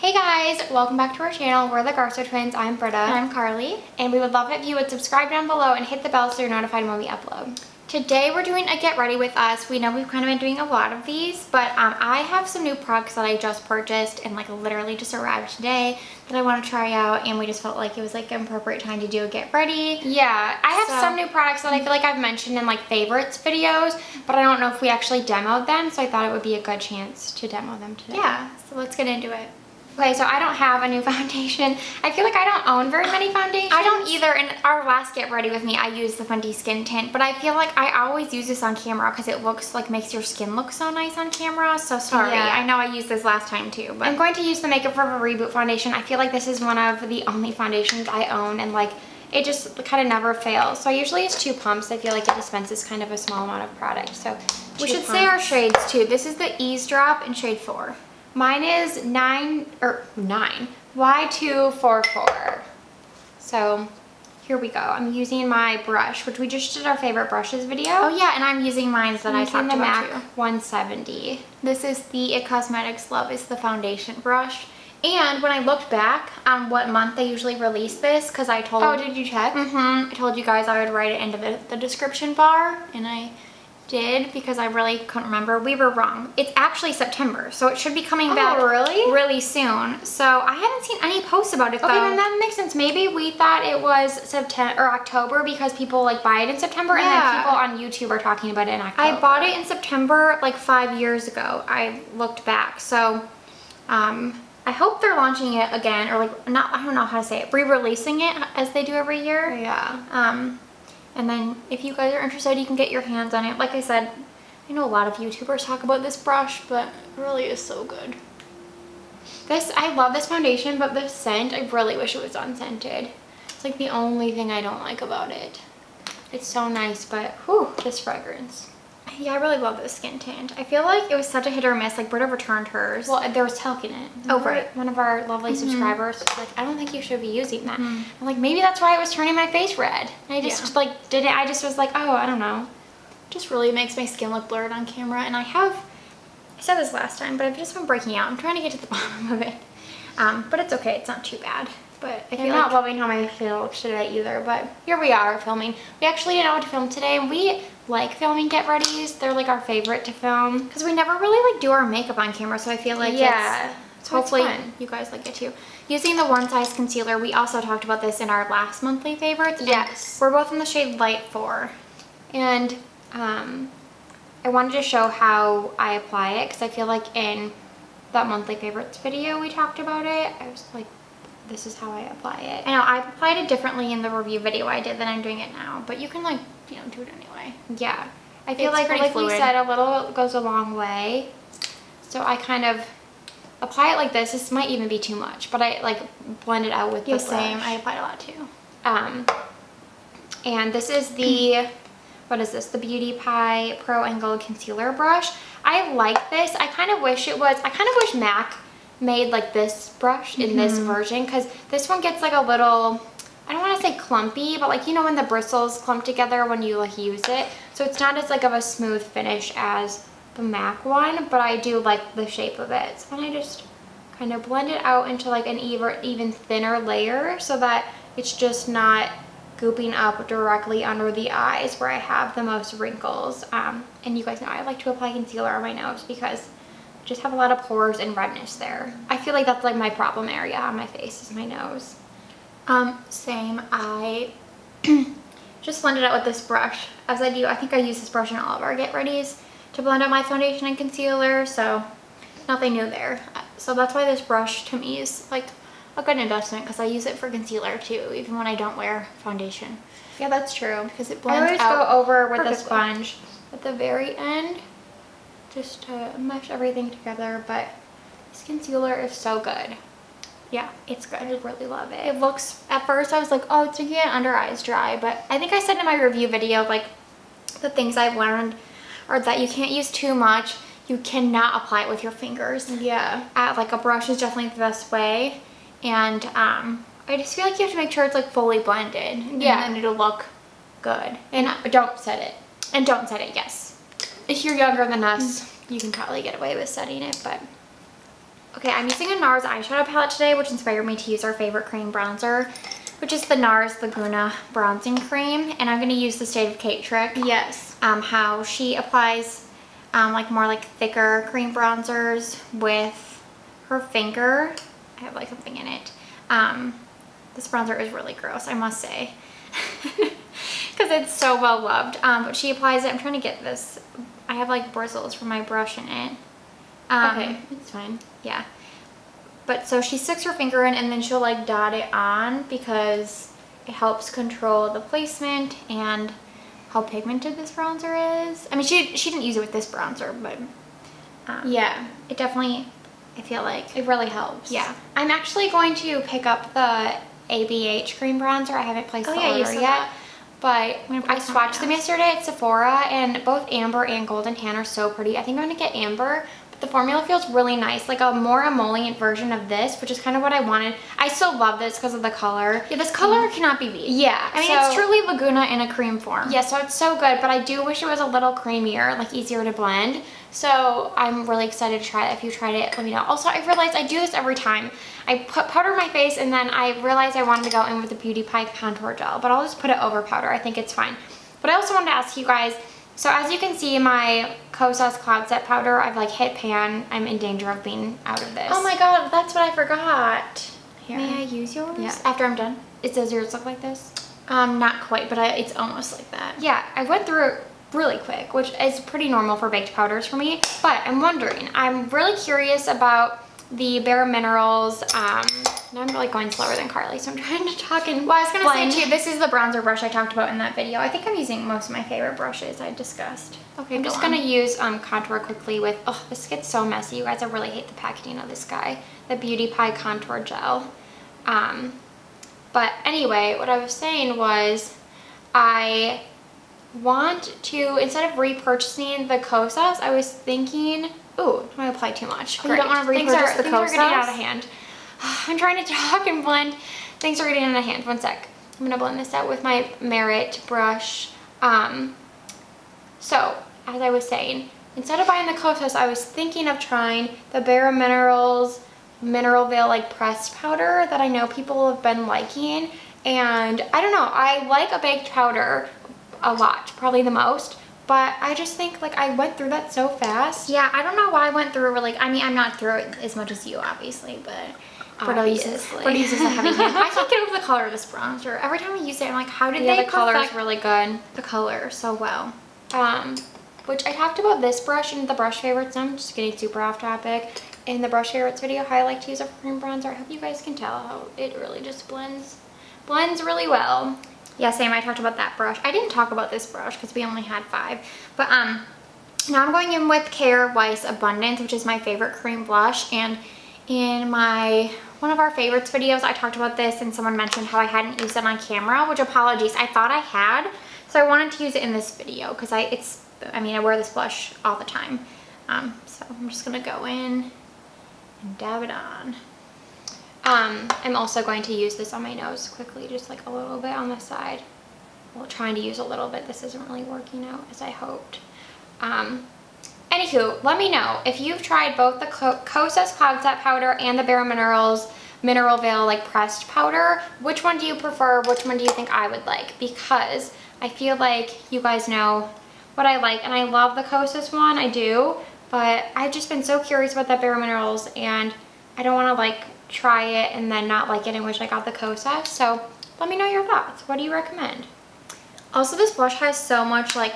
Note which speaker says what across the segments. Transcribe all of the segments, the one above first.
Speaker 1: Hey guys, welcome back to our channel. We're the Garza Twins. I'm Britta.
Speaker 2: And I'm Carli.
Speaker 1: And we would love it if you would subscribe down below and hit the bell so you're notified when we upload. Today we're doing a get ready with us. We know we've kind of been doing a lot of these, but I have some new products that I just purchased and like literally just arrived today that I want to try out, and we just felt like it was like an appropriate time to do a get ready. Yeah, I have some new products that I feel like I've mentioned in like favorites videos, but I don't know if we actually demoed them, so I thought it would be a good chance to demo them today.
Speaker 2: Yeah, so let's get into it.
Speaker 1: Okay, so I don't have a new foundation. I feel like I don't own very many foundations. I don't either. In our last get ready with me, I used the Fenty Skin Tint, but I feel like I always use this on camera because it looks like makes your skin look so nice on camera. So sorry. Yeah. I know I used this last time too, but I'm going to use the Makeup Forever Reboot foundation. I feel like this is one of the only foundations I own, and like it just kind of never fails. So I usually use 2 pumps. I feel like it dispenses kind of a small amount of product. So we should say our shades too. This is the Eavesdrop in shade 4. Mine is 9 Y244. So here we go. I'm using my brush, which we just did our favorite brushes video.
Speaker 2: Oh yeah, and I'm using mine that I talked about
Speaker 1: MAC
Speaker 2: too.
Speaker 1: 170.
Speaker 2: This is the It Cosmetics Love is the foundation brush. And when I looked back on what month they usually release this, because I told...
Speaker 1: Oh, did you check?
Speaker 2: I told you guys I would write it into the description bar, and I did because I really couldn't remember. We were wrong. It's actually September, so it should be coming back really soon. So I haven't seen any posts about it though.
Speaker 1: Okay, then that makes sense. Maybe we thought it was September or October because people like buy it in September, and then people on YouTube are talking about it in October.
Speaker 2: I bought it in September like 5 years ago. I looked back. So I hope they're launching it again, or like not, I don't know how to say it, re-releasing it as they do every year.
Speaker 1: Yeah.
Speaker 2: And then if you guys are interested, you can get your hands on it. Like I said, I know a lot of YouTubers talk about this brush, but it really is so good.
Speaker 1: I love this foundation, but the scent, I really wish it was unscented. It's like the only thing I don't like about it. It's so nice, but whew, this fragrance.
Speaker 2: Yeah, I really love this skin tint. I feel like it was such a hit or miss. Like Britta returned hers.
Speaker 1: Well, there was talc in it.
Speaker 2: Oh, right.
Speaker 1: One of our lovely subscribers was like, I don't think you should be using that. I'm like, maybe that's why it was turning my face red. And I just like didn't. I just was like, oh, I don't know.
Speaker 2: Just really makes my skin look blurred on camera. And I said this last time, but I've just been breaking out. I'm trying to get to the bottom of it. But it's okay. It's not too bad. But
Speaker 1: I'm not loving how my face looks today either, but here we are filming. We actually didn't know what to film today, and we like filming get readies. They're like our favorite to film
Speaker 2: because we never really like do our makeup on camera, so I feel like hopefully you guys like it too. Using the One Size concealer, we also talked about this in our last monthly favorites.
Speaker 1: Yes.
Speaker 2: We're both in the shade Light 4.
Speaker 1: And I wanted to show how I apply it because I feel like in that monthly favorites video we talked about it. I was like, this is how I apply it.
Speaker 2: I know I applied it differently in the review video I did than I'm doing it now, but you can like, you know, do it anyway.
Speaker 1: Yeah. I feel like we said, a little goes a long way. So I kind of apply it like this. This might even be too much, but I like blend it out with the brush.
Speaker 2: Same. I applied a lot too.
Speaker 1: And this is the, what is this? The Beauty Pie Pro Angled Concealer Brush. I like this. I kind of wish MAC made like this brush in this version, because this one gets like a little, I don't want to say clumpy, but like, you know, when the bristles clump together when you like use it, so it's not as like of a smooth finish as the MAC one, but I do like the shape of it. So then I just kind of blend it out into like an even thinner layer so that it's just not gooping up directly under the eyes where I have the most wrinkles. And you guys know I like to apply concealer on my nose because just have a lot of pores and redness there. I feel like that's like my problem area on my face is my nose.
Speaker 2: Same. I just blend it out with this brush as I do. I think I use this brush in all of our get readies to blend out my foundation and concealer, so nothing new there. So that's why this brush to me is like a good investment, because I use it for concealer too, even when I don't wear foundation.
Speaker 1: Yeah, that's true.
Speaker 2: Because it blends out.
Speaker 1: I always go over with a sponge at the very end just to mesh everything together, but this concealer is so good.
Speaker 2: Yeah, it's good.
Speaker 1: I really love it.
Speaker 2: It looks, at first I was like, oh, it's making my under eyes dry, but I think I said in my review video, like, the things I've learned are that you can't use too much. You cannot apply it with your fingers.
Speaker 1: Yeah.
Speaker 2: Like a brush is definitely the best way. And I just feel like you have to make sure it's like fully blended.
Speaker 1: Yeah.
Speaker 2: And then it'll look good.
Speaker 1: And don't set it.
Speaker 2: And don't set it, yes.
Speaker 1: If you're younger than us, you can probably get away with setting it, but
Speaker 2: Okay, I'm using a Nars eyeshadow palette today, which inspired me to use our favorite cream bronzer, which is the Nars Laguna Bronzing Cream. And I'm going to use the State of Kate trick.
Speaker 1: Yes.
Speaker 2: How she applies like more like thicker cream bronzers with her finger. I have like something in it. This bronzer is really gross, I must say. Because it's so well loved. But she applies it. I'm trying to get this. I have like bristles for my brush in it.
Speaker 1: Okay, it's fine.
Speaker 2: Yeah. But so she sticks her finger in and then she'll like dot it on because it helps control the placement and how pigmented this bronzer is. I mean, she didn't use it with this bronzer, but
Speaker 1: Yeah.
Speaker 2: it definitely, I feel like,
Speaker 1: It really helps.
Speaker 2: yeah.
Speaker 1: I'm actually going to pick up the ABH cream bronzer. I haven't placed the
Speaker 2: yeah, you
Speaker 1: order
Speaker 2: said
Speaker 1: yet.
Speaker 2: that.
Speaker 1: But
Speaker 2: I'm gonna
Speaker 1: I
Speaker 2: place
Speaker 1: swatched
Speaker 2: something
Speaker 1: them
Speaker 2: else.
Speaker 1: yesterday at Sephora, and both amber and golden tan are so pretty. I think I'm going to get amber, but the formula feels really nice. Like a more emollient version of this, which is kind of what I wanted. I still love this because of the color.
Speaker 2: Yeah, this color cannot be beat.
Speaker 1: Yeah.
Speaker 2: I mean,
Speaker 1: so-
Speaker 2: it's truly Laguna in a cream form.
Speaker 1: Yeah, so it's so good, but I do wish it was a little creamier, like easier to blend. So I'm really excited to try it. If you tried it, let me know. Also, I realized I do this every time. I put powder on my face and then I realized I wanted to go in with the Beauty Pie contour gel, but I'll just put it over powder. I think it's fine. But I also wanted to ask you guys, so as you can see, my Kosas Cloud Set powder, I've like hit pan. I'm in danger of being out of this.
Speaker 2: Oh my god, that's what I forgot.
Speaker 1: Here.
Speaker 2: May I use yours?
Speaker 1: Yeah.
Speaker 2: After I'm done?
Speaker 1: Does yours look like this?
Speaker 2: Not quite, but it's almost like that.
Speaker 1: Yeah, I went through it really quick, which is pretty normal for baked powders for me. But I'm wondering, I'm really curious about the bareMinerals. Now I'm really going slower than Carly, so I'm trying to talk and
Speaker 2: Well, I was
Speaker 1: blend.
Speaker 2: gonna say too, this is the bronzer brush I talked about in that video. I think I'm using most of my favorite brushes I discussed. Okay,
Speaker 1: I'm just gonna use contour quickly with, oh, this gets so messy, you guys. I really hate the packaging of this guy, the Beauty Pie contour gel. But anyway, what I was saying was I want to, instead of repurchasing the Kosas, I was thinking, ooh, I applied too much.
Speaker 2: Oh, you don't want to
Speaker 1: Things
Speaker 2: repurchase the
Speaker 1: Things are getting out
Speaker 2: Kosas?
Speaker 1: of hand. I'm trying to talk and blend. Things are getting out of hand. One sec. I'm gonna blend this out with my Merit brush. So, as I was saying, instead of buying the Kosas, I was thinking of trying the bareMinerals Mineral Veil like pressed powder that I know people have been liking. And I don't know, I like a baked powder a lot, probably the most. But I just think like I went through that so fast.
Speaker 2: Yeah, I don't know why I went through like, I mean, I'm not through it as much as you, obviously, but Britta uses a heavy hand. I can't get over the color of this bronzer. Every time I use it, I'm like, how did
Speaker 1: Yeah,
Speaker 2: they
Speaker 1: the color is
Speaker 2: perfect
Speaker 1: really good.
Speaker 2: the color so well?
Speaker 1: Which I talked about this brush in the brush favorites. I'm just getting super off topic. In the brush favorites video, how I like to use a cream bronzer. I hope you guys can tell how it really just blends really well.
Speaker 2: Yeah, same. I talked about that brush. I didn't talk about this brush because we only had 5. But now I'm going in with Care Weiss Abundance, which is my favorite cream blush. And in one of our favorites videos, I talked about this and someone mentioned how I hadn't used it on camera, which apologies. I thought I had, so I wanted to use it in this video because I wear this blush all the time. So I'm just gonna go in and dab it on.
Speaker 1: I'm also going to use this on my nose quickly, just like a little bit on the side. Well, trying to use a little bit. This isn't really working out as I hoped. Anywho, let me know if you've tried both the Kosas Cloud Set powder and the bareMinerals Mineral Veil like pressed powder. Which one do you prefer? Which one do you think I would like? Because I feel like you guys know what I like, and I love the Kosas one, I do, but I've just been so curious about that bareMinerals, and I don't want to like try it and then not like it and wish I got the Kosas. So let me know your thoughts. What do you recommend?
Speaker 2: Also, this blush has so much like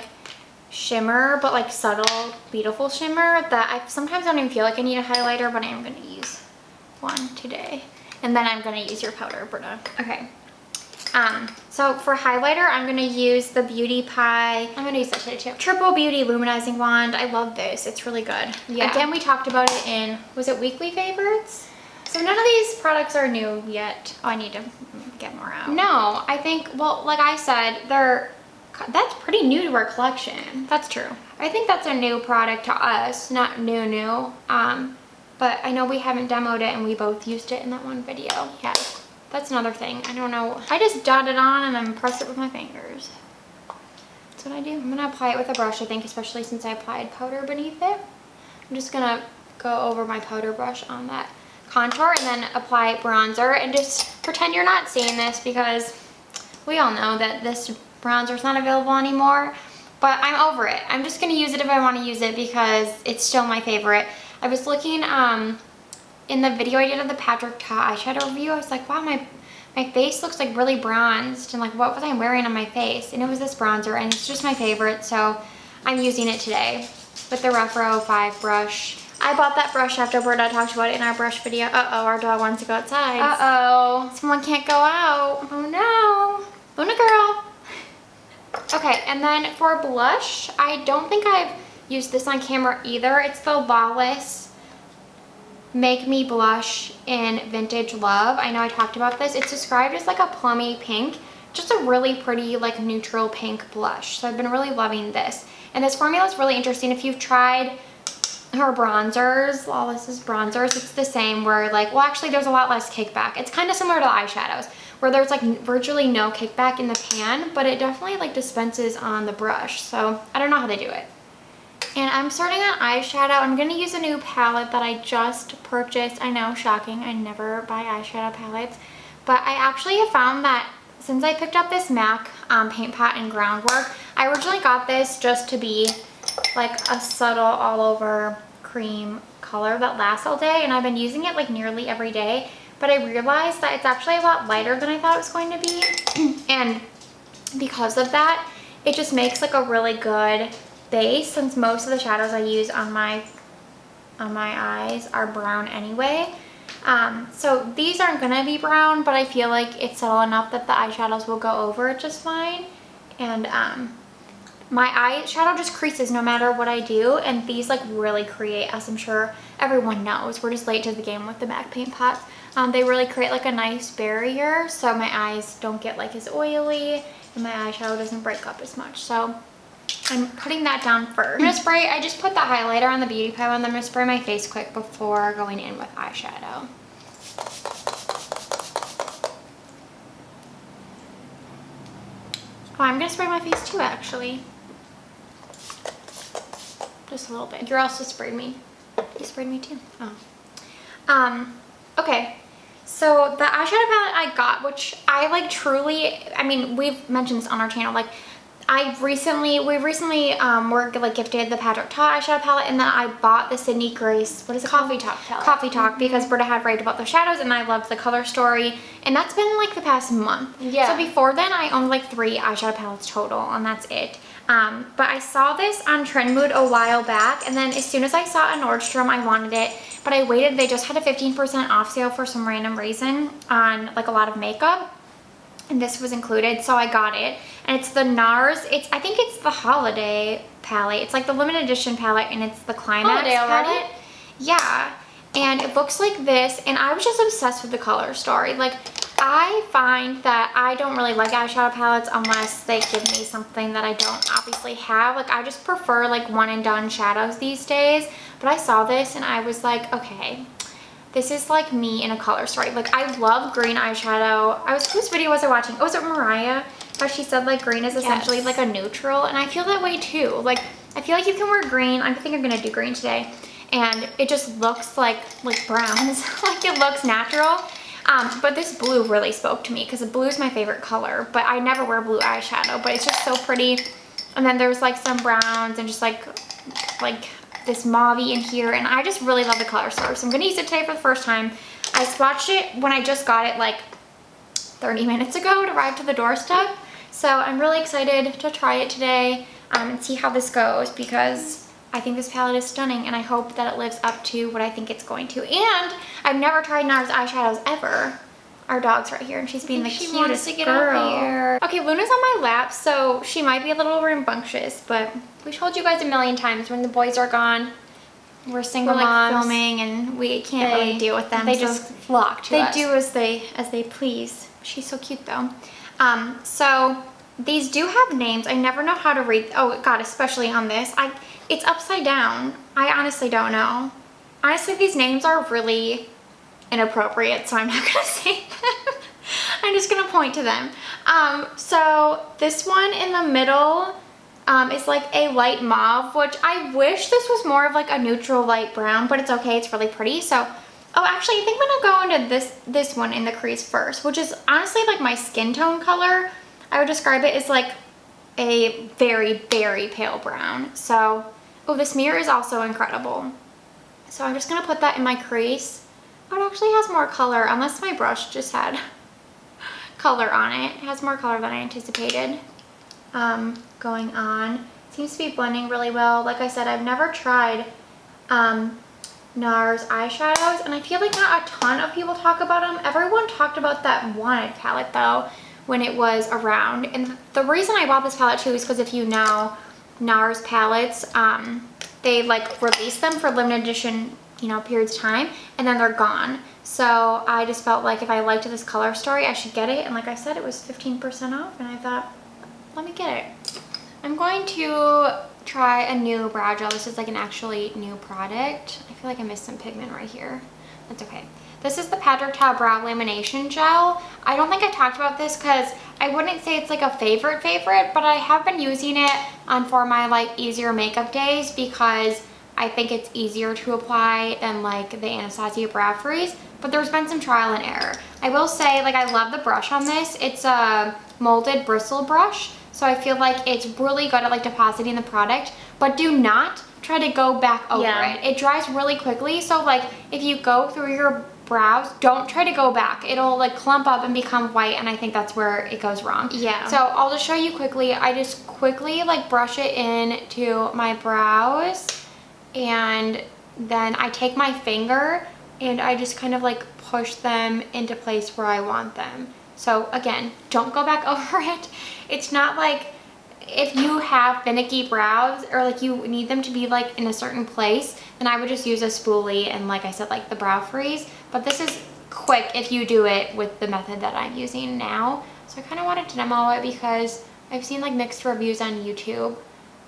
Speaker 2: shimmer, but like subtle, beautiful shimmer that I sometimes don't even feel like I need a highlighter, but I am going to use one today. And then I'm going to use your powder, Britta.
Speaker 1: Okay.
Speaker 2: So for highlighter, I'm going to use the Beauty Pie
Speaker 1: I'm going to use that today too.
Speaker 2: Triple Beauty Luminizing Wand. I love this. It's really good.
Speaker 1: Yeah.
Speaker 2: Again, we talked about it in, was it Weekly Favorites? So none of these products are new yet. Oh, I need to get more out.
Speaker 1: No, I think, well, like I said, that's pretty new to our collection.
Speaker 2: That's true.
Speaker 1: I think that's a new product to us, not new. But I know we haven't demoed it and we both used it in that one video.
Speaker 2: Yeah.
Speaker 1: That's another thing. I don't know.
Speaker 2: I just dot it on and then press it with my fingers. That's what I do.
Speaker 1: I'm going to apply it with a brush, I think, especially since I applied powder beneath it. I'm just going to go over my powder brush on that contour and then apply bronzer and just pretend you're not seeing this because we all know that this bronzer is not available anymore, but I'm over it. I'm just going to use it if I want to use it because it's still my favorite. I was looking in the video I did of the Patrick Ta eyeshadow review, I was like, wow, my face looks like really bronzed and like what was I wearing on my face? And it was this bronzer and it's just my favorite, so I'm using it today with the Refro 5 brush.
Speaker 2: I bought that brush after Britta talked about it in our brush video. Uh-oh, our dog wants to go outside.
Speaker 1: Uh-oh.
Speaker 2: Someone can't go out.
Speaker 1: Oh no.
Speaker 2: Luna girl.
Speaker 1: Okay, and then for blush, I don't think I've used this on camera either. It's the Lawless Make Me Blush in Vintage Love. I know I talked about this. It's described as like a plummy pink, just a really pretty like neutral pink blush. So I've been really loving this. And this formula is really interesting. If you've tried her bronzers, Lawless's bronzers, it's the same where like, well actually there's a lot less kickback. It's kind of similar to the eyeshadows where there's like virtually no kickback in the pan, but it definitely like dispenses on the brush. So I don't know how they do it.
Speaker 2: And I'm starting on eyeshadow. I'm going to use a new palette that I just purchased. I know, shocking, I never buy eyeshadow palettes. But I actually have found that since I picked up this MAC paint pot and groundwork, I originally got this just to be like a subtle all over cream color that lasts all day. And I've been using it like nearly every day. But I realized that it's actually a lot lighter than I thought it was going to be. And because of that, it just makes like a really good base since most of the shadows I use on my eyes are brown anyway. So these aren't gonna be brown, but I feel like it's subtle enough that the eyeshadows will go over it just fine. And my eyeshadow just creases no matter what I do, and these like really create, as I'm sure everyone knows, we're just late to the game with the MAC paint pots. They really create like a nice barrier so my eyes don't get like as oily and my eyeshadow doesn't break up as much. So I'm putting that down first.
Speaker 1: I'm gonna spray, I just put the highlighter on the Beauty Pie one, then I'm gonna spray my face quick before going in with eyeshadow.
Speaker 2: Oh, I'm gonna spray my face too actually. Just a little bit.
Speaker 1: You also sprayed me.
Speaker 2: You sprayed me too.
Speaker 1: Oh.
Speaker 2: Okay. So the eyeshadow palette I got, which I like truly, I mean, we've mentioned this on our channel, like we recently were like gifted the Patrick Ta eyeshadow palette, and then I bought the Sydney Grace, what is it
Speaker 1: Coffee
Speaker 2: called?
Speaker 1: Talk palette.
Speaker 2: Coffee Talk, because Britta had raved about the shadows and I loved the color story, and that's been like the past month.
Speaker 1: Yeah.
Speaker 2: So before then I owned like 3 eyeshadow palettes total, and that's it. But I saw this on Trend Mood a while back, and then as soon as I saw it in Nordstrom, I wanted it, but I waited. They just had a 15% off sale for some random reason on like a lot of makeup, and this was included, so I got it. And it's the Nars, I think it's the Holiday palette. It's like the limited edition palette, and it's the Climax palette. Yeah, and it looks like this, and I was just obsessed with the color story. Like, I find that I don't really like eyeshadow palettes unless they give me something that I don't obviously have. Like, I just prefer like one and done shadows these days. But I saw this and I was like, okay, this is like me in a color story. Like, I love green eyeshadow. Whose video was I watching? Oh, was it Mariah? How she said like green is essentially like a neutral, and I feel that way too. Like, I feel like you can wear green. I think I'm gonna do green today, and it just looks like browns. Like, it looks natural. But this blue really spoke to me because blue is my favorite color, but I never wear blue eyeshadow, but it's just so pretty. And then there's like some browns and just like this mauve-y in here, and I just really love the color story. So I'm gonna use it today for the first time. I swatched it when I just got it like 30 minutes ago. It arrived to the doorstep. So I'm really excited to try it today and see how this goes, because I think this palette is stunning, and I hope that it lives up to what I think it's going to. And I've never tried Nars eyeshadows ever. Our dog's right here, and she's being the cutest girl. She wants to get over here. Okay, Luna's on my lap, so she might be a little rambunctious, but
Speaker 1: we told you guys a million times when the boys are gone, we're single
Speaker 2: we're like
Speaker 1: moms.
Speaker 2: filming, and we can't really deal with them.
Speaker 1: They just flock to us.
Speaker 2: They do as they please. She's so cute though. So these do have names. I never know how to read. Oh God, especially on this. It's upside down. I honestly don't know. Honestly, these names are really inappropriate, so I'm not gonna say them. I'm just gonna point to them. So this one in the middle, is like a light mauve, which I wish this was more of like a neutral light brown, but it's okay, it's really pretty. So, oh, actually, I think I'm gonna go into this one in the crease first, which is honestly like my skin tone color. I would describe it as like a very, very pale brown. So, oh, this mirror is also incredible. So I'm just gonna put that in my crease. Oh, it actually has more color, unless my brush just had color on it. It has more color than I anticipated. Going on. Seems to be blending really well. Like I said, I've never tried Nars Eyeshadows, and I feel like not a ton of people talk about them. Everyone talked about that Wanted palette though when it was around. And the reason I bought this palette too is because if you know Nars palettes, they like release them for limited edition, you know, periods of time, and then they're gone. So I just felt like if I liked this color story, I should get it. And like I said, it was 15% off, and I thought, let me get it. I'm going to try a new brow gel. This is like an actually new product. I feel like I missed some pigment right here. That's okay. This is the Patrick Ta Brow Lamination Gel. I don't think I talked about this because I wouldn't say it's like a favorite, but I have been using it for my like easier makeup days because I think it's easier to apply than like the Anastasia Brow Freeze, but there's been some trial and error. I will say, like, I love the brush on this. It's a molded bristle brush, so I feel like it's really good at like depositing the product, but do not try to go back over it. It dries really quickly, so like if you go through your brows, don't try to go back. It'll like clump up and become white, and I think that's where it goes wrong. Yeah. So I'll just show you quickly. I just quickly like brush it into my brows, and then I take my finger and I just kind of like push them into place where I want them. So again, don't go back over it. It's not like if you have finicky brows or like you need them to be like in a certain place, then I would just use a spoolie and like I said, like the brow freeze. But this is quick if you do it with the method that I'm using now. So I kind of wanted to demo it because I've seen like mixed reviews on YouTube.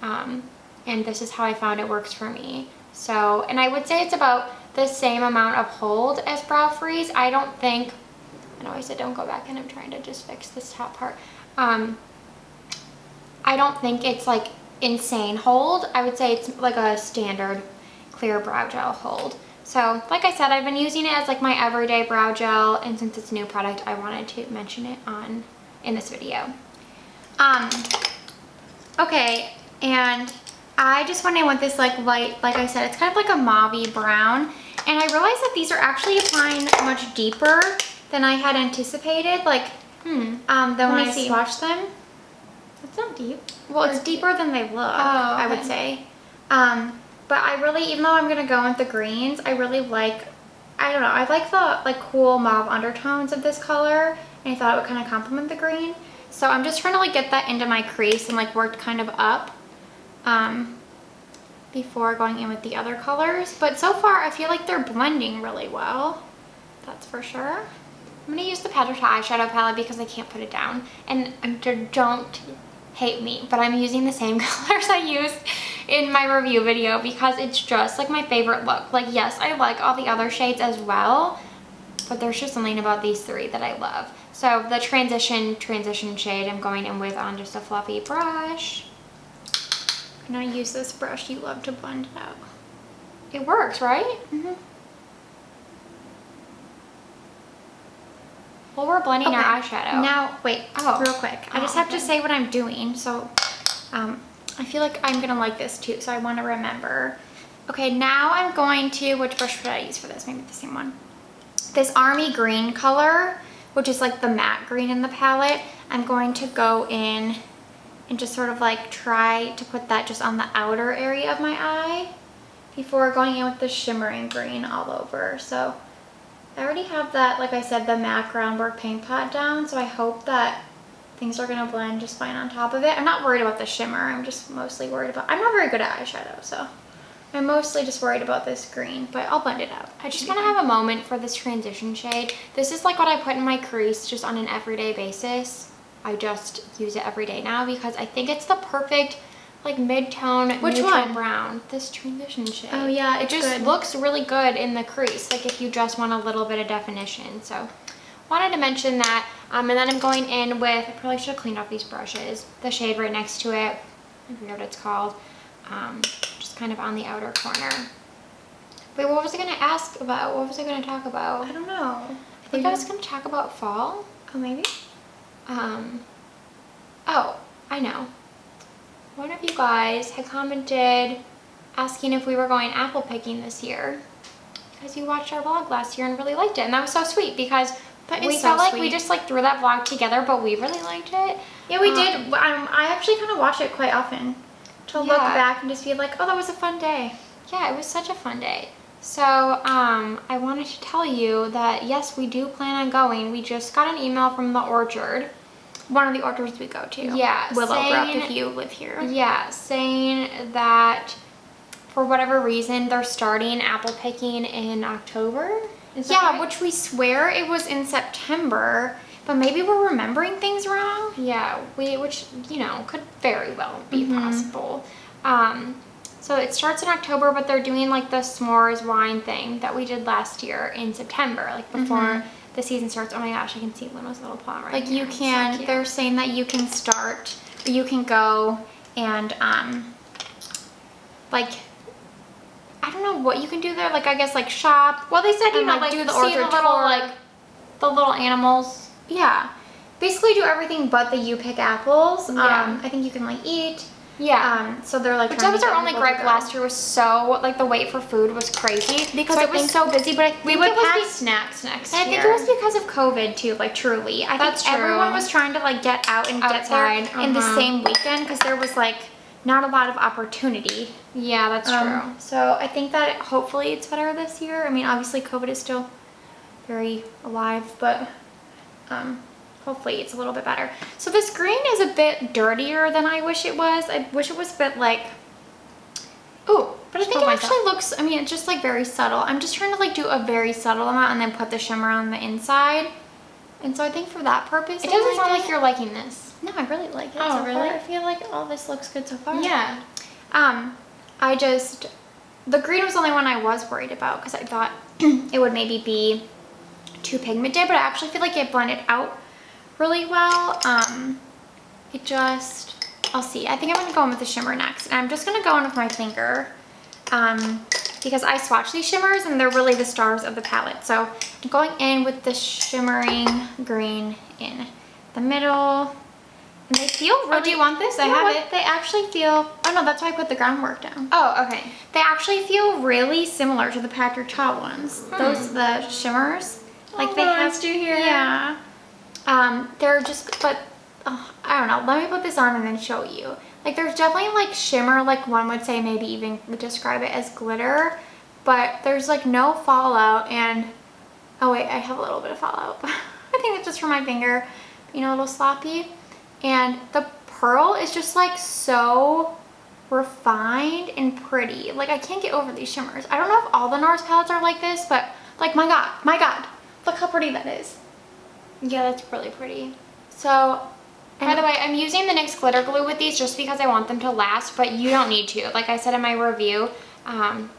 Speaker 2: And this is how I found it works for me. So, and I would say it's about the same amount of hold as brow freeze. I don't think, I know I said don't go back, and I'm trying to just fix this top part. I don't think it's like insane hold. I would say it's like a standard clear brow gel hold. So like I said, I've been using it as like my everyday brow gel, and since it's a new product, I wanted to mention it in this video. Okay, and I just went in with this like light, like I said, it's kind of like a mauve-y brown, and I realized that these are actually applying much deeper than I had anticipated, like than when I swatched them. It's not deep. Well, it's deeper than they look, I would say. But I really, even though I'm gonna go with the greens, I really like, I don't know, I like the like cool mauve undertones of this color, and I thought it would kind of complement the green. So I'm just trying to like get that into my crease and like work kind of up before going in with the other colors. But so far, I feel like they're blending really well. That's for sure. I'm gonna use the Patrick Ta eyeshadow palette because I can't put it down. And don't hate me, but I'm using the same colors I used in my review video because it's just like my favorite look. Like, yes, I like all the other shades as well, but there's just something about these three that I love. So the transition shade I'm going in with on just a fluffy brush. I'm gonna use this brush you love to blend it out. It works, right? Mm-hmm. Well, we're blending our eyeshadow. Now, wait, real quick. I just have to say what I'm doing. So, I feel like I'm gonna like this too, so I wanna remember. Okay, now I'm going to, which brush should I use for this? Maybe the same one. This army green color, which is like the matte green in the palette. I'm going to go in and just sort of like try to put that just on the outer area of my eye before going in with the shimmering green all over. So I already have that, like I said, the matte groundwork paint pot down, so I hope that things are gonna blend just fine on top of it. I'm not worried about the shimmer, I'm just mostly worried about, I'm not very good at eyeshadow, so I'm mostly just worried about this green, but I'll blend it out. I just wanna have a moment for this transition shade. This is like what I put in my crease just on an everyday basis. I just use it every day now because I think it's the perfect like mid-tone neutral brown. This transition shade. Oh yeah, it just looks really good in the crease, like if you just want a little bit of definition. So wanted to mention that. And then I'm going in with, I probably should have cleaned off these brushes, the shade right next to it.
Speaker 1: I forget what it's called. Just kind of on the outer corner. Wait, what was I going to ask about? What was I going to talk about?
Speaker 2: I don't know.
Speaker 1: I think I was going to talk about fall.
Speaker 2: Oh, maybe?
Speaker 1: Oh, I know. One of you guys had commented asking if we were going apple picking this year because you watched our vlog last year and really liked it. And that was so sweet because we felt like we just like threw that vlog together, but we really liked it.
Speaker 2: Yeah, we did. I actually kind of watch it quite often to look back and just be like, oh, that was a fun day.
Speaker 1: Yeah, it was such a fun day. So I wanted to tell you that yes, we do plan on going. We just got an email from the orchard.
Speaker 2: One of the orchards we go to.
Speaker 1: Yeah.
Speaker 2: Willowbrook, if you live here.
Speaker 1: Yeah, saying that for whatever reason they're starting apple picking in October. Is that right?
Speaker 2: Which we swear it was in September, but maybe we're remembering things wrong.
Speaker 1: Yeah, which you know could very well be possible. So it starts in October, but they're doing like the s'mores wine thing that we did last year in September, like before the season starts. Oh my gosh, I can see Luna's little paw right
Speaker 2: Like
Speaker 1: here.
Speaker 2: you can, so they're saying that you can start, or you can go and like, I don't know what you can do there. Like I guess like shop.
Speaker 1: Well, they said you know
Speaker 2: like do the
Speaker 1: see
Speaker 2: orchard
Speaker 1: the little
Speaker 2: tour.
Speaker 1: like the little animals.
Speaker 2: Yeah, basically do everything but the you pick apples.
Speaker 1: Yeah.
Speaker 2: I think you can like eat.
Speaker 1: Yeah.
Speaker 2: So they're like.
Speaker 1: Which that was our only gripe last year was so like the wait for food was crazy because
Speaker 2: So
Speaker 1: it was so busy. But I think
Speaker 2: we would
Speaker 1: it was
Speaker 2: pass
Speaker 1: snacks next year.
Speaker 2: I think it was because of COVID too. Like truly, I
Speaker 1: That's
Speaker 2: think everyone
Speaker 1: true.
Speaker 2: was trying to like get out and
Speaker 1: Outside,
Speaker 2: get there in the same weekend because there was like not a lot of opportunity.
Speaker 1: Yeah, that's true.
Speaker 2: So I think that hopefully it's better this year. I mean, obviously COVID is still very alive, but hopefully it's a little bit better. So this green is a bit dirtier than I wish it was. I wish it was a bit like, ooh, but I think it actually looks, I mean, it's just like very subtle. I'm just trying to like do a very subtle amount and then put the shimmer on the inside. And so I think for that purpose,
Speaker 1: It doesn't sound like you're liking this.
Speaker 2: No, I really like it.
Speaker 1: Oh,
Speaker 2: so
Speaker 1: really?
Speaker 2: far. I feel like all this looks good so far.
Speaker 1: Yeah.
Speaker 2: The green was the only one I was worried about because I thought it would maybe be too pigmented, but I actually feel like it blended out really well. I'll see. I think I'm gonna go in with the shimmer next, and I'm just gonna go in with my finger because I swatch these shimmers and they're really the stars of the palette. So I'm going in with the shimmering green in the middle. And they feel really...
Speaker 1: Oh, do you want this? I have it.
Speaker 2: They actually feel... Oh, no, that's why I put the groundwork down.
Speaker 1: Oh, okay.
Speaker 2: They actually feel really similar to the Patrick Ta ones. Those, the shimmers. Like they have...
Speaker 1: do here.
Speaker 2: Yeah. They're just... But, I don't know. Let me put this on and then show you. Like, there's definitely, like, shimmer. Like, one would say maybe even would describe it as glitter. But there's, like, no fallout. And... Oh, wait. I have a little bit of fallout. I think it's just from my finger being a little sloppy. And the pearl is just like so refined and pretty. Like I can't get over these shimmers. I don't know if all the Nars palettes are like this, but like my god, look how pretty that is.
Speaker 1: Yeah, that's really pretty.
Speaker 2: So,
Speaker 1: by the way, I'm using the NYX Glitter Glue with these just because I want them to last, but you don't need to. Like I said in my review,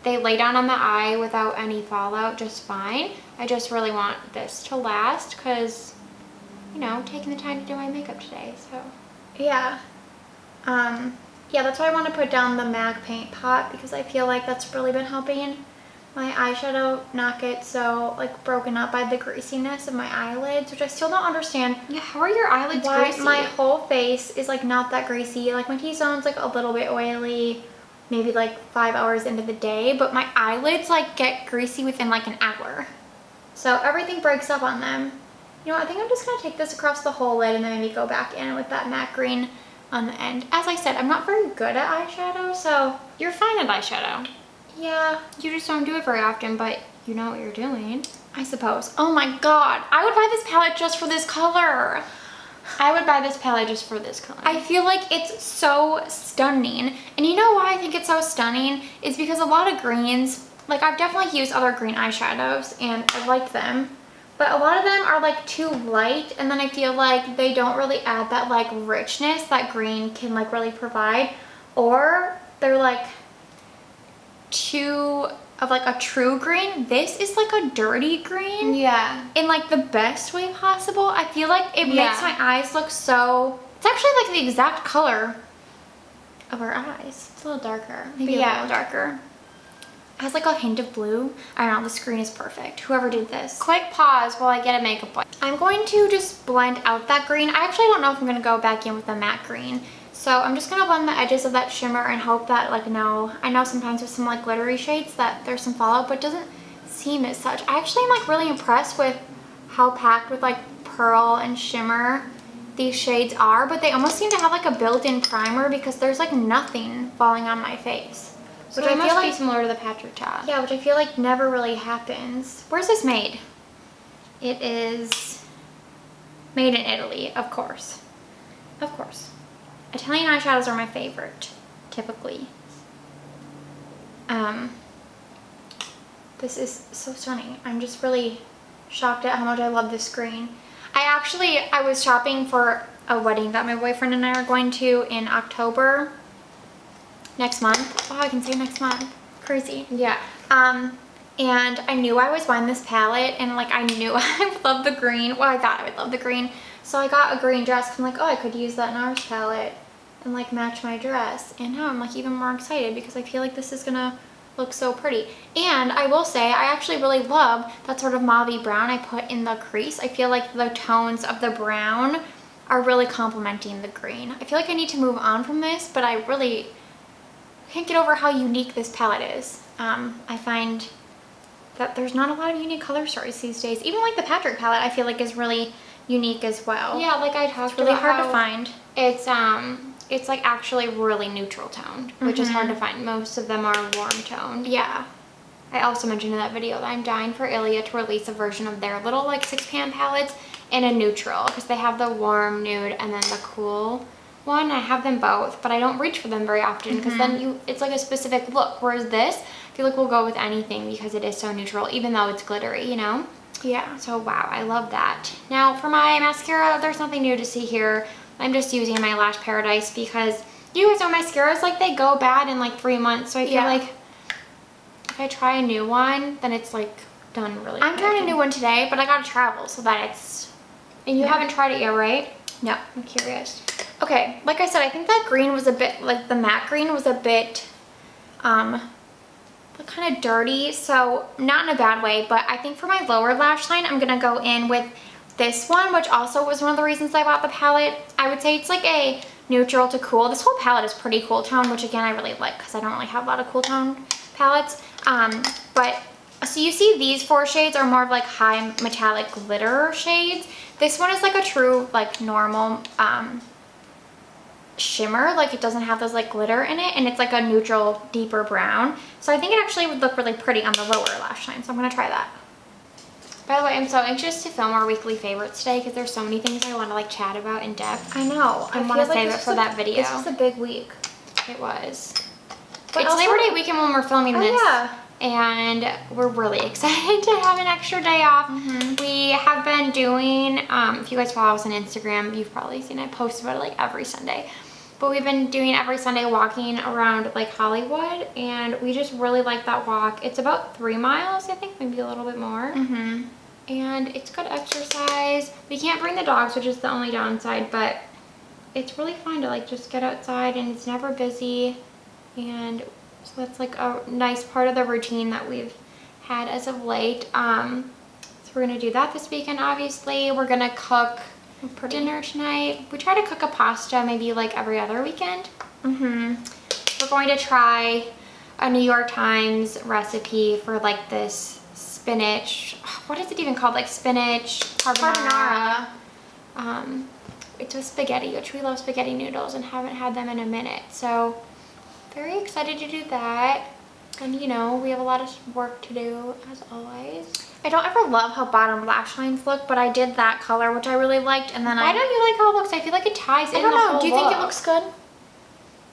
Speaker 1: they lay down on the eye without any fallout just fine. I just really want this to last because, you know, taking the time to do my makeup today, so.
Speaker 2: Yeah. Yeah, that's why I want to put down the MAC paint pot because I feel like that's really been helping my eyeshadow not get so like broken up by the greasiness of my eyelids, which I still don't understand.
Speaker 1: Yeah, how are your eyelids
Speaker 2: why
Speaker 1: greasy?
Speaker 2: my whole face is like not that greasy. Like my T-zone's like a little bit oily, maybe like 5 hours into the day, but my eyelids like get greasy within like an hour. So everything breaks up on them. You know what, I think I'm just going to take this across the whole lid and then maybe go back in with that matte green on the end. As I said, I'm not very good at eyeshadow, so...
Speaker 1: You're fine at eyeshadow.
Speaker 2: Yeah.
Speaker 1: You just don't do it very often, but you know what you're doing.
Speaker 2: I suppose. Oh my god, I would buy this palette just for this color.
Speaker 1: I would buy this palette just for this color.
Speaker 2: I feel like it's so stunning. And you know why I think it's so stunning? Is because a lot of greens, like I've definitely used other green eyeshadows and I like them. But a lot of them are like too light and then I feel like they don't really add that like richness that green can like really provide. Or they're like too of like a true green. This is like a dirty green.
Speaker 1: Yeah.
Speaker 2: In like the best way possible. I feel like it makes my eyes look so... It's actually like the exact color of our eyes.
Speaker 1: It's a little darker.
Speaker 2: Maybe a little darker. It has like a hint of blue. I don't know, the screen is perfect. Whoever did this.
Speaker 1: Quick pause while I get a makeup wipe.
Speaker 2: I'm going to just blend out that green. I actually don't know if I'm gonna go back in with the matte green. So I'm just gonna blend the edges of that shimmer and hope that like, no, I know sometimes with some like glittery shades that there's some fallout, but it doesn't seem as such. I actually am like really impressed with how packed with like pearl and shimmer these shades are, but they almost seem to have like a built-in primer because there's like nothing falling on my face.
Speaker 1: Which I feel like similar to the Patrick Ta.
Speaker 2: Yeah, which I feel like never really happens. Where's this made? It is made in Italy, of course. Of course. Italian eyeshadows are my favorite, typically. This is so stunning. I'm just really shocked at how much I love this green. I was shopping for a wedding that my boyfriend and I are going to in October. Next month. Wow, I can say next month. Crazy.
Speaker 1: Yeah.
Speaker 2: And I knew I was buying this palette and like I knew I would love the green. Well, I thought I would love the green. So I got a green dress 'cause I'm like, oh, I could use that Nars palette and like match my dress. And now I'm like even more excited because I feel like this is gonna look so pretty. And I will say, I actually really love that sort of mauve-y brown I put in the crease. I feel like the tones of the brown are really complementing the green. I feel like I need to move on from this, but I really can't get over how unique this palette is. I find that there's not a lot of unique color stories these days. Even like the Patrick palette I feel like is really unique as well.
Speaker 1: Yeah, like I talked
Speaker 2: It's really
Speaker 1: about
Speaker 2: hard
Speaker 1: how
Speaker 2: to find.
Speaker 1: It's like actually really neutral toned, which is hard to find. Most of them are warm toned.
Speaker 2: Yeah.
Speaker 1: I also mentioned in that video that I'm dying for Ilia to release a version of their little like 6-pan palettes in a neutral because they have the warm nude and then the cool one. I have them both, but I don't reach for them very often because then it's like a specific look. Whereas this, I feel like will go with anything because it is so neutral, even though it's glittery, you know?
Speaker 2: Yeah.
Speaker 1: So wow, I love that. Now for my mascara, there's nothing new to see here. I'm just using my Lash Paradise because you guys know mascaras, like they go bad in like 3 months. So I feel like if I try a new one, then it's like done really
Speaker 2: I'm trying a new one today, but I gotta travel so that it's...
Speaker 1: And you haven't tried it yet, right?
Speaker 2: No.
Speaker 1: I'm curious.
Speaker 2: Okay, like I said, I think that green was a bit, like the matte green was a bit, kind of dirty. So not in a bad way, but I think for my lower lash line, I'm gonna go in with this one, which also was one of the reasons I bought the palette. I would say it's like a neutral to cool. This whole palette is pretty cool tone, which again, I really like because I don't really have a lot of cool tone palettes. But so you see these 4 shades are more of like high metallic glitter shades. This one is like a true like normal shimmer, like it doesn't have those like glitter in it, and it's like a neutral deeper brown. So I think it actually would look really pretty on the lower lash line, so I'm gonna try that.
Speaker 1: By the way, I'm so anxious to film our weekly favorites today because there's so many things I want to like chat about in depth.
Speaker 2: I know.
Speaker 1: I want to save it for that video.
Speaker 2: This was a big week.
Speaker 1: It was.
Speaker 2: But
Speaker 1: It's
Speaker 2: also,
Speaker 1: Labor Day weekend when we're filming this.
Speaker 2: Yeah.
Speaker 1: And we're really excited to have an extra day off. We have been doing, if you guys follow us on Instagram, you've probably seen I post about it like every Sunday. But we've been doing every Sunday walking around like Hollywood, and we just really like that walk. It's about 3 miles, I think, maybe a little bit more. And it's good exercise. We can't bring the dogs, which is the only downside, but it's really fun to like just get outside, and it's never busy. And so that's like a nice part of the routine that we've had as of late. So we're gonna do that this weekend, obviously. We're gonna cook dinner tonight. We try to cook a pasta maybe like every other weekend. We're going to try a New York Times recipe for like this spinach, what is it even called? Like spinach carbonara. It's with spaghetti, which we love spaghetti noodles and haven't had them in a minute. So very excited to do that. And you know, we have a lot of work to do as always.
Speaker 2: I don't ever love how bottom lash lines look, but I did that color, which I really liked, and then
Speaker 1: Why don't you like how it looks? I feel like it ties in the whole
Speaker 2: I don't know. Do you think it
Speaker 1: look.
Speaker 2: looks good?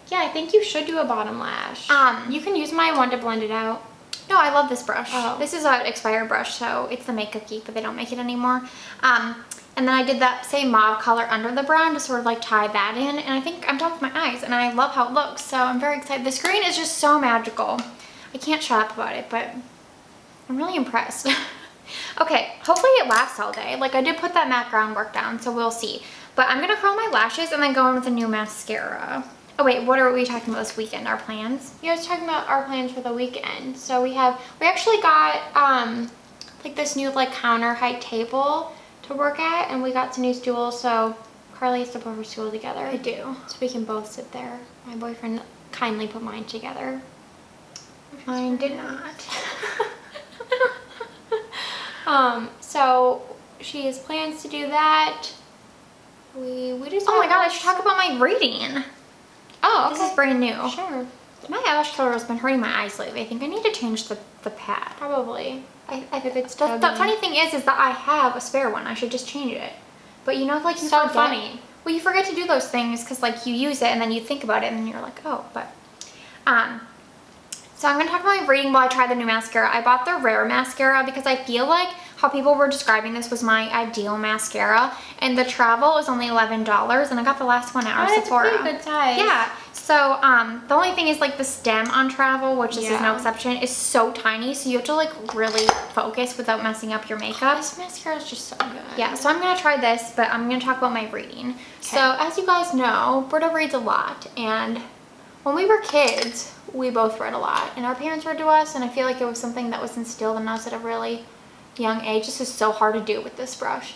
Speaker 1: Yeah, I think you should do a bottom lash. You can use my one to blend it out.
Speaker 2: No, I love this brush.
Speaker 1: Oh.
Speaker 2: This is an expired brush, so it's the Makeup Geek, but they don't make it anymore. And then I did that same mauve color under the brown to sort of like tie that in, and I think I'm done with my eyes, and I love how it looks, so I'm very excited. This green is just so magical. I can't shut up about it, but I'm really impressed. Okay, hopefully it lasts all day. Like I did put that matte groundwork down, so we'll see. But I'm gonna curl my lashes and then go in with a new mascara. Oh wait, what are we talking about this weekend? Our plans?
Speaker 1: Yeah, I was talking about our plans for the weekend. So we actually got like this new like counter height table to work at, and we got some new stools. So Carly has to put her stool together.
Speaker 2: I do.
Speaker 1: So we can both sit there. My boyfriend kindly put mine together.
Speaker 2: Mine did not.
Speaker 1: So she has plans to do that. We just.
Speaker 2: Oh my god, I should talk about my reading.
Speaker 1: Oh, okay.
Speaker 2: This is brand new.
Speaker 1: Sure.
Speaker 2: My eyelash color has been hurting my eyes lately. I think I need to change the pad.
Speaker 1: Probably.
Speaker 2: If it's the funny thing is that I have a spare one. I should just change it. But you know, like you
Speaker 1: So
Speaker 2: forget.
Speaker 1: funny.
Speaker 2: Well, you forget to do those things because like you use it and then you think about it and then you're like, oh, but so I'm gonna talk about my reading while I try the new mascara. I bought the Rare mascara because I feel like how people were describing this was my ideal mascara, and the travel was only $11, and I got the last one at our Sephora.
Speaker 1: That's a pretty good size.
Speaker 2: Yeah. So the only thing is like the stem on travel, which this is no exception, is so tiny, so you have to like really focus without messing up your makeup.
Speaker 1: This mascara is just so good.
Speaker 2: Yeah, so I'm gonna try this, but I'm gonna talk about my reading. Okay. So as you guys know, Britta reads a lot, and when we were kids, we both read a lot, and our parents read to us, and I feel like it was something that was instilled in us at a really young age. This is so hard to do with this brush.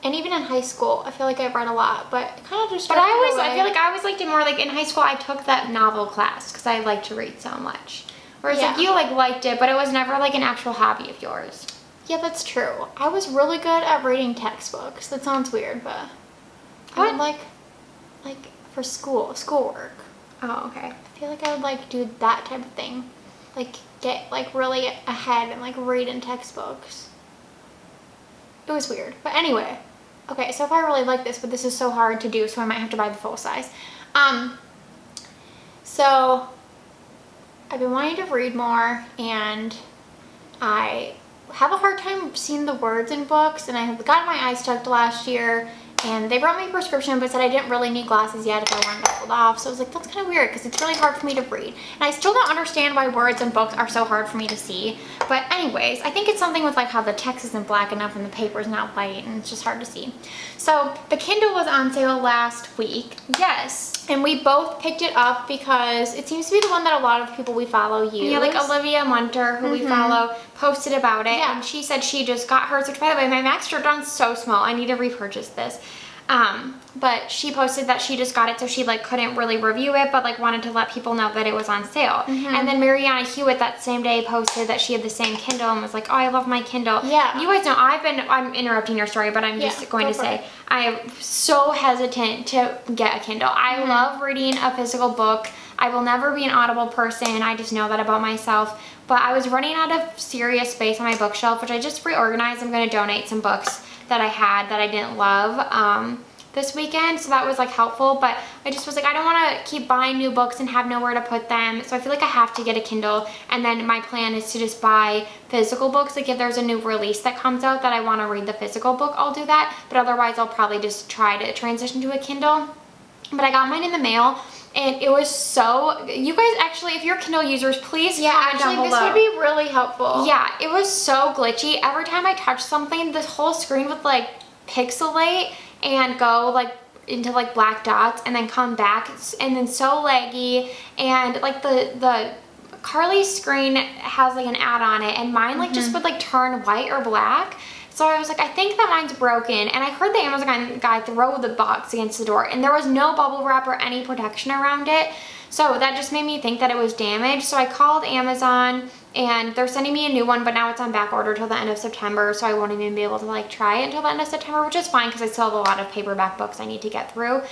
Speaker 2: And even in high school, I feel like I read a lot, but kind of just.
Speaker 1: But I feel like I always liked it more. Like in high school, I took that novel class because I like to read so much. Whereas like you like liked it, but it was never like an actual hobby of yours.
Speaker 2: Yeah, that's true. I was really good at reading textbooks. That sounds weird, but I would like for schoolwork.
Speaker 1: Oh, okay.
Speaker 2: I feel like I would like do that type of thing, like get like really ahead and like read in textbooks. It was weird, but anyway. Okay, so if I really like this, but this is so hard to do, so I might have to buy the full size. So I've been wanting to read more, and I have a hard time seeing the words in books, and I have gotten my eyes checked last year, and they wrote me a prescription but said I didn't really need glasses yet if I wanted to hold off. So I was like, that's kind of weird because it's really hard for me to read. And I still don't understand why words in books are so hard for me to see. But anyways, I think it's something with like how the text isn't black enough and the paper is not white and it's just hard to see. So the Kindle was on sale last week.
Speaker 1: Yes.
Speaker 2: And we both picked it up because it seems to be the one that a lot of people we follow use.
Speaker 1: Yeah, like Olivia Munter, who we follow, posted about it.
Speaker 2: Yeah.
Speaker 1: And she said she just got hers, which by the way, my MAC stripped on so small. I need to repurchase this. But she posted that she just got it so she like couldn't really review it, but like wanted to let people know that it was on sale. And then Mariana Hewitt that same day posted that she had the same Kindle and was like, oh, I love my Kindle.
Speaker 2: Yeah.
Speaker 1: You guys know I'm interrupting your story, but I'm just going to say I am so hesitant to get a Kindle. I love reading a physical book. I will never be an Audible person. I just know that about myself. But I was running out of serious space on my bookshelf, which I just reorganized. I'm going to donate some books that I had that I didn't love this weekend, so that was like helpful. But I just was like, I don't want to keep buying new books and have nowhere to put them, so I feel like I have to get a Kindle. And then my plan is to just buy physical books. Like if there's a new release that comes out that I want to read the physical book, I'll do that, but otherwise I'll probably just try to transition to a Kindle. But I got mine in the mail, and it was so, you guys actually, if you're Kindle users, please comment down below.
Speaker 2: This would be really helpful.
Speaker 1: Yeah, it was so glitchy. Every time I touched something, this whole screen would like pixelate and go like into like black dots and then come back, and then so laggy. And like the Carli's screen has like an ad on it, and mine like just would like turn white or black. So I was like, I think that mine's broken. And I heard the Amazon guy throw the box against the door, and there was no bubble wrap or any protection around it. So that just made me think that it was damaged. So I called Amazon, and they're sending me a new one, but now it's on back order till the end of September. So I won't even be able to like try it until the end of September, which is fine because I still have a lot of paperback books I need to get through.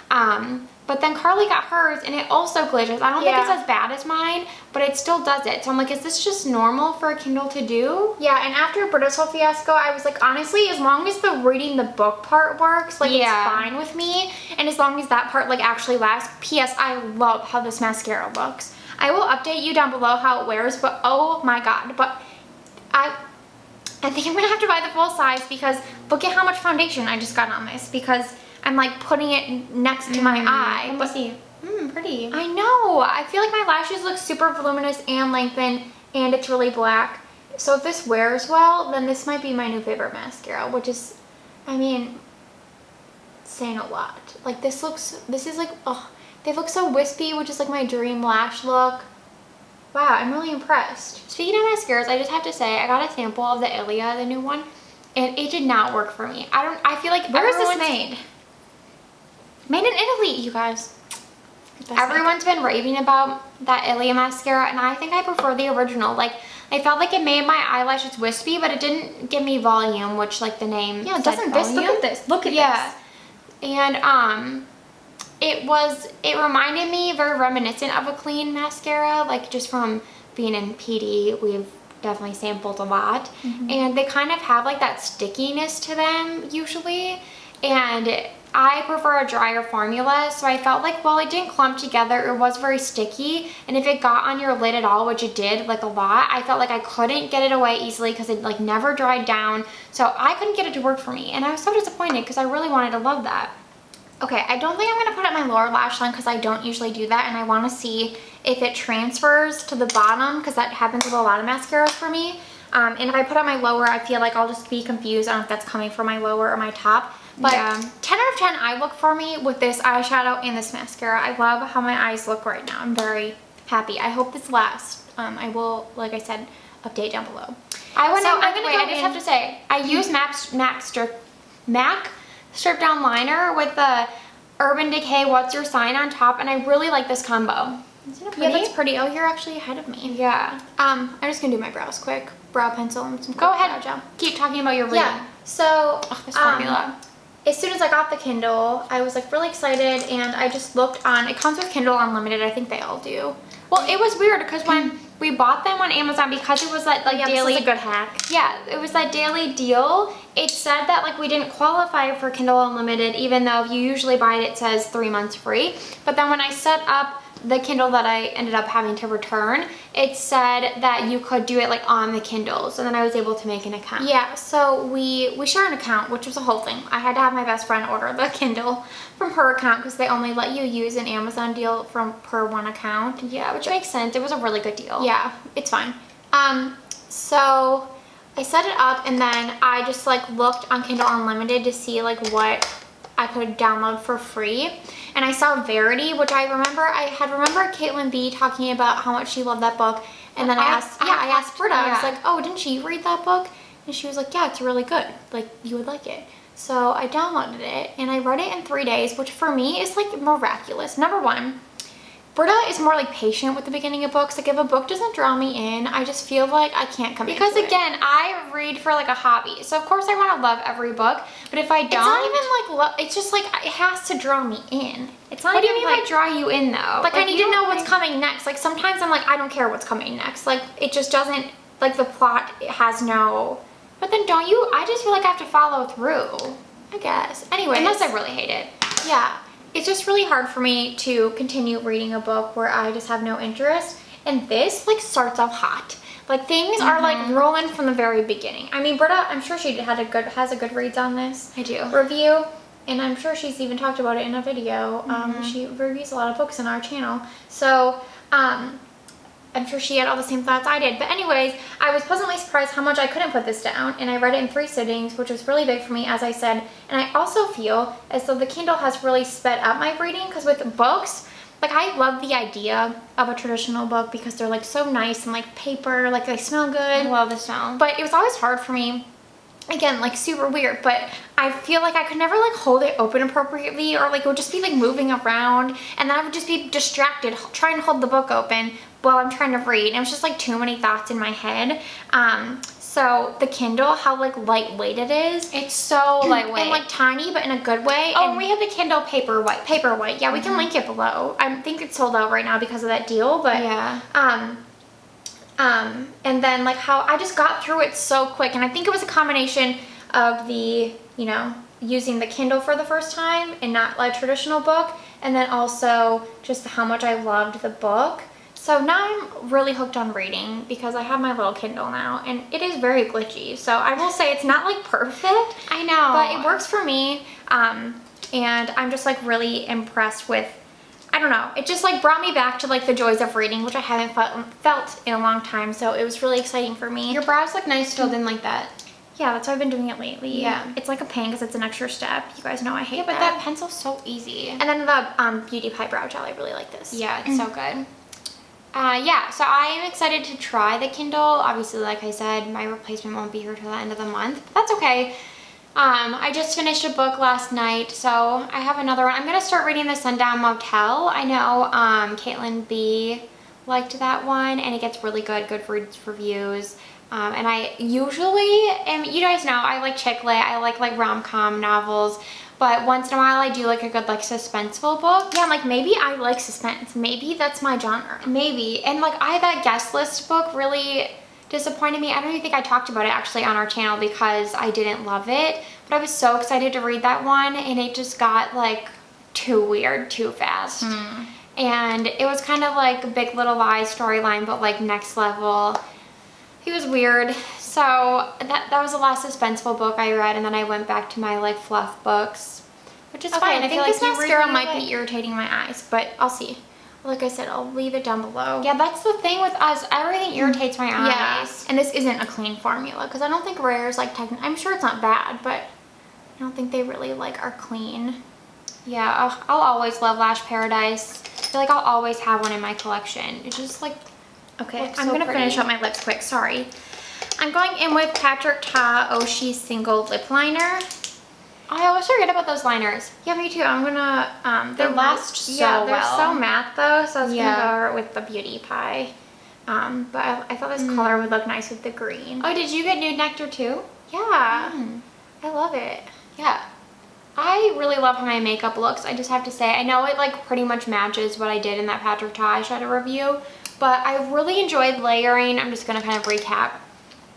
Speaker 1: But then Carli got hers, and it also glitches. I don't think it's as bad as mine, but it still does it. So I'm like, is this just normal for a Kindle to do?
Speaker 2: Yeah, and after Britta's whole fiasco, I was like, honestly, as long as the reading the book part works, like it's fine with me. And as long as that part like actually lasts. P.S. I love how this mascara looks. I will update you down below how it wears, but oh my god. But I think I'm gonna have to buy the full size because look at how much foundation I just got on this, because I'm like putting it next to my eye.
Speaker 1: Let me see. Pretty.
Speaker 2: I know. I feel like my lashes look super voluminous and lengthened, and it's really black. So if this wears well, then this might be my new favorite mascara, which is, I mean, saying a lot. Like this is like, oh, they look so wispy, which is like my dream lash look. Wow, I'm really impressed.
Speaker 1: Speaking of mascaras, I just have to say, I got a sample of the Ilia, the new one, and it did not work for me. I feel like
Speaker 2: Where is this made? Made in Italy, you guys.
Speaker 1: Everyone's been raving about that Ilia mascara, and I think I prefer the original. Like, I felt like it made my eyelashes wispy, but it didn't give me volume, which like the name
Speaker 2: it doesn't volume. Look at this. Look at this.
Speaker 1: And it reminded me very reminiscent of a clean mascara, like just from being in PD, we've definitely sampled a lot. And they kind of have like that stickiness to them usually. And I prefer a drier formula, so I felt like while it didn't clump together, it was very sticky, and if it got on your lid at all, which it did like a lot, I felt like I couldn't get it away easily because it like never dried down, so I couldn't get it to work for me, and I was so disappointed because I really wanted to love that.
Speaker 2: Okay, I don't think I'm going to put it on my lower lash line because I don't usually do that, and I want to see if it transfers to the bottom because that happens with a lot of mascaras for me. And if I put it on my lower, I feel like I'll just be confused. I don't know if that's coming from my lower or my top. But 10 out of 10 eye look for me with this eyeshadow and this mascara. I love how my eyes look right now. I'm very happy. I hope this lasts. I will, like I said, update down below.
Speaker 1: I just have to say, I use MAC Strip Down Liner with the Urban Decay What's Your Sign on top, and I really like this combo.
Speaker 2: Isn't it pretty? Yeah, that's pretty. Oh, you're actually ahead of me.
Speaker 1: Yeah.
Speaker 2: I'm just gonna do my brows quick. Brow pencil and some
Speaker 1: Go ahead. Gel. Keep talking about your reading.
Speaker 2: Yeah. So
Speaker 1: this formula.
Speaker 2: As soon as I got the Kindle, I was like really excited, and I just looked on. It comes with Kindle Unlimited. I think they all do.
Speaker 1: Well, it was weird because when we bought them on Amazon, because it was that like daily.
Speaker 2: This is a good hack.
Speaker 1: Yeah, it was that daily deal. It said that like we didn't qualify for Kindle Unlimited, even though if you usually buy it, it says 3 months free. But then when I set up the Kindle that I ended up having to return, it said that you could do it like on the Kindle, so then I was able to make an account.
Speaker 2: Yeah, so we share an account, which was a whole thing. I had to have my best friend order the Kindle from her account because they only let you use an Amazon deal per one account.
Speaker 1: Yeah, which makes sense. It was a really good deal.
Speaker 2: Yeah, it's fine. So I set it up, and then I just like looked on Kindle Unlimited to see like what I could download for free. And I saw Verity, which I had remembered Caitlin B talking about how much she loved that book. And then I asked Britta, I was like, oh, didn't she read that book? And she was like, yeah, it's really good. Like, you would like it. So I downloaded it, and I read it in 3 days, which for me is like miraculous. Number one, Britta is more like patient with the beginning of books. Like if a book doesn't draw me in, I just feel like I can't come
Speaker 1: because
Speaker 2: into
Speaker 1: again,
Speaker 2: it.
Speaker 1: I read for like a hobby. So of course I want to love every book, but if I don't,
Speaker 2: it's not even like it's just like it has to draw me in. It's not.
Speaker 1: What do
Speaker 2: even
Speaker 1: you mean
Speaker 2: like,
Speaker 1: by draw you in though?
Speaker 2: Like I need to know what's coming next. Like sometimes I'm like I don't care what's coming next. Like it just doesn't like the plot has no.
Speaker 1: But then don't you? I just feel like I have to follow through.
Speaker 2: I guess. Anyway,
Speaker 1: unless I really hate it.
Speaker 2: Yeah. It's just really hard for me to continue reading a book where I just have no interest. And this like starts off hot. Like things are like rolling from the very beginning. I mean, Britta, I'm sure she has a good reads on this.
Speaker 1: I do.
Speaker 2: Review. And I'm sure she's even talked about it in a video. She reviews a lot of books on our channel. So, I'm sure she had all the same thoughts I did. But anyways, I was pleasantly surprised how much I couldn't put this down. And I read it in 3 sittings, which was really big for me, as I said. And I also feel as though the Kindle has really sped up my reading. Because with books, like I love the idea of a traditional book because they're like so nice and like paper, like they smell good.
Speaker 1: I love the smell.
Speaker 2: But it was always hard for me. Again, like super weird, but I feel like I could never like hold it open appropriately, or like it would just be like moving around, and then I would just be distracted trying to hold the book open while I'm trying to read. And it was just like too many thoughts in my head. So the Kindle, how like lightweight it is.
Speaker 1: It's so lightweight.
Speaker 2: And like tiny, but in a good way.
Speaker 1: Oh,
Speaker 2: and
Speaker 1: we have the Kindle Paperwhite.
Speaker 2: Paperwhite, yeah, we can link it below. I think it's sold out right now because of that deal, but
Speaker 1: yeah.
Speaker 2: And then like how I just got through it so quick, and I think it was a combination of the, you know, using the Kindle for the first time and not like a traditional book, and then also just how much I loved the book. So now I'm really hooked on reading because I have my little Kindle now, and it is very glitchy. So I will say it's not like perfect.
Speaker 1: I know.
Speaker 2: But it works for me, and I'm just like really impressed with, I don't know, it just like brought me back to like the joys of reading, which I haven't felt in a long time, so it was really exciting for me.
Speaker 1: Your brows look nice filled in like that.
Speaker 2: Yeah, that's why I've been doing it lately.
Speaker 1: Yeah.
Speaker 2: It's like a pain because it's an extra step. You guys know I hate
Speaker 1: Yeah, but that pencil's so easy.
Speaker 2: And then the Beauty Pie Brow Gel, I really like this.
Speaker 1: Yeah, it's so good. Yeah, so I am excited to try the Kindle. Obviously, like I said, my replacement won't be here till the end of the month. But that's okay. I just finished a book last night, so I have another one. I'm going to start reading The Sundown Motel. I know Caitlin B liked that one, and it gets really good Goodreads reviews. And I usually am, you guys know, I like chick lit, I like rom-com novels, but once in a while I do like a good like suspenseful book.
Speaker 2: Yeah, I'm like, maybe I like suspense. Maybe that's my genre.
Speaker 1: Maybe. And like that guest list book really disappointed me. I don't even think I talked about it actually on our channel because I didn't love it, but I was so excited to read that one, and it just got like too weird too fast. And it was kind of like a Big Little Lies storyline, but like next level. It was weird. So that was the last suspenseful book I read, and then I went back to my like fluff books, which is fine.
Speaker 2: I think this mascara might be irritating my eyes, but I'll see. Like I said, I'll leave it down below.
Speaker 1: Yeah, that's the thing with us. Everything irritates my eyes.
Speaker 2: Yeah, and this isn't a clean formula because I don't think Rare's like I'm sure it's not bad, but I don't think they really like are clean.
Speaker 1: Yeah, I'll always love Lash Paradise. I feel like I'll always have one in my collection. It's just like,
Speaker 2: okay, I'm gonna finish up my lips quick. Sorry. I'm going in with Patrick Ta Oshii Single Lip Liner.
Speaker 1: I always forget about those liners.
Speaker 2: Yeah, me too. I'm gonna
Speaker 1: they last so well.
Speaker 2: Yeah, they're so matte though, so I was gonna go with the Beauty Pie. But I thought this color would look nice with the green.
Speaker 1: Oh, did you get Nude Nectar too?
Speaker 2: Yeah, I love it.
Speaker 1: Yeah. I really love how my makeup looks. I just have to say, I know it like pretty much matches what I did in that Patrick Ta eyeshadow review, but I really enjoyed layering. I'm just gonna kind of recap.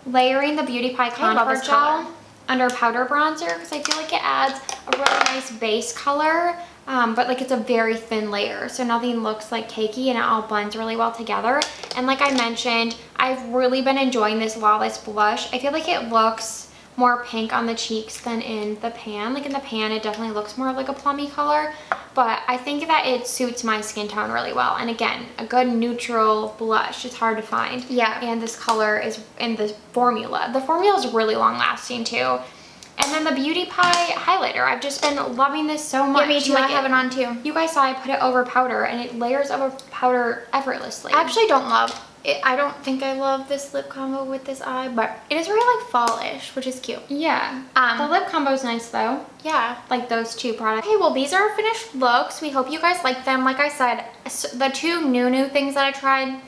Speaker 1: Layering the Beauty Pie contour gel under powder bronzer because I feel like it adds a really nice base color, but like it's a very thin layer, so nothing looks like cakey and it all blends really well together. And like I mentioned, I've really been enjoying this Lawless blush. I feel like it looks more pink on the cheeks than in the pan. Like in the pan, it definitely looks more like a plummy color, but I think that it suits my skin tone really well. And again, a good neutral blush is hard to find.
Speaker 2: Yeah.
Speaker 1: And this color is in the formula. The formula is really long lasting too. And then the Beauty Pie highlighter. I've just been loving this so much.
Speaker 2: Yeah, me too.
Speaker 1: Like
Speaker 2: I have it on too.
Speaker 1: You guys saw I put it over powder and it layers over powder effortlessly.
Speaker 2: I actually don't love it. I don't think I love this lip combo with this eye, but it is very like fall-ish, which is cute.
Speaker 1: Yeah. The lip combo is nice though.
Speaker 2: Yeah.
Speaker 1: Like those two products.
Speaker 2: Okay, well these are our finished looks. We hope you guys like them. Like I said, the two new things that I tried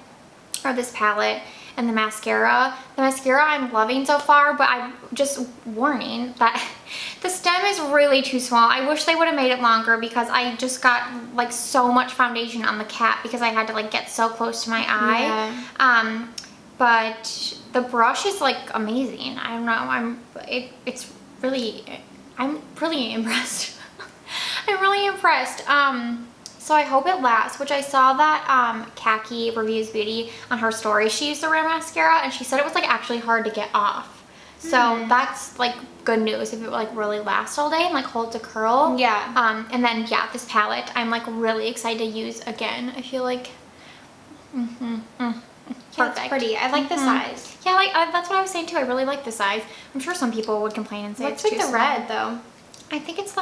Speaker 2: are this palette and the mascara. The mascara I'm loving so far, but I'm just warning that the stem is really too small. I wish they would have made it longer because I just got like so much foundation on the cap because I had to like get so close to my eye.
Speaker 1: Yeah.
Speaker 2: But the brush is like amazing. I don't know. I'm really impressed. I'm really impressed. So I hope it lasts, which I saw that Khaki Reviews Beauty on her story. She used the Rare mascara and she said it was like actually hard to get off. So that's like good news if it like really lasts all day and like holds a curl.
Speaker 1: Yeah.
Speaker 2: And then yeah, this palette I'm like really excited to use again. I feel like
Speaker 1: Perfect. It's pretty. I like the size.
Speaker 2: Yeah, like that's what I was saying too. I really like the size. I'm sure some people would complain and say
Speaker 1: What's
Speaker 2: it's
Speaker 1: with
Speaker 2: too
Speaker 1: the
Speaker 2: small.
Speaker 1: red though?
Speaker 2: I think it's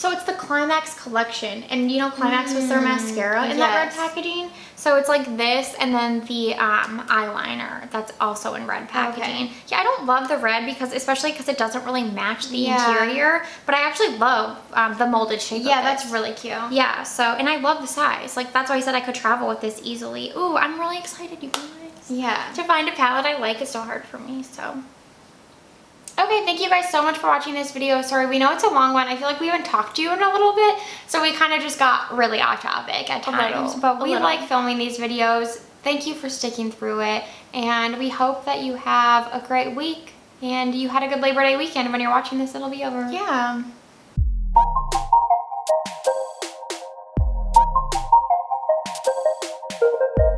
Speaker 2: it's the Climax collection, and you know Climax was their mascara in that red packaging. So it's like this, and then the eyeliner that's also in red packaging.
Speaker 1: Okay.
Speaker 2: Yeah, I don't love the red especially because it doesn't really match the interior, but I actually love the molded shape.
Speaker 1: Yeah,
Speaker 2: of this.
Speaker 1: that's really cute.
Speaker 2: Yeah, so and I love the size. Like that's why I said I could travel with this easily. Ooh, I'm really excited, you guys.
Speaker 1: Yeah.
Speaker 2: To find a palette I like is so hard for me. So.
Speaker 1: Okay, thank you guys so much for watching this video. Sorry, we know it's a long one. I feel like we haven't talked to you in a little bit, so we kind of just got really off topic at times. But we like filming these videos. Thank you for sticking through it, and we hope that you have a great week and you had a good Labor Day weekend. When you're watching this, it'll be over.
Speaker 2: Yeah.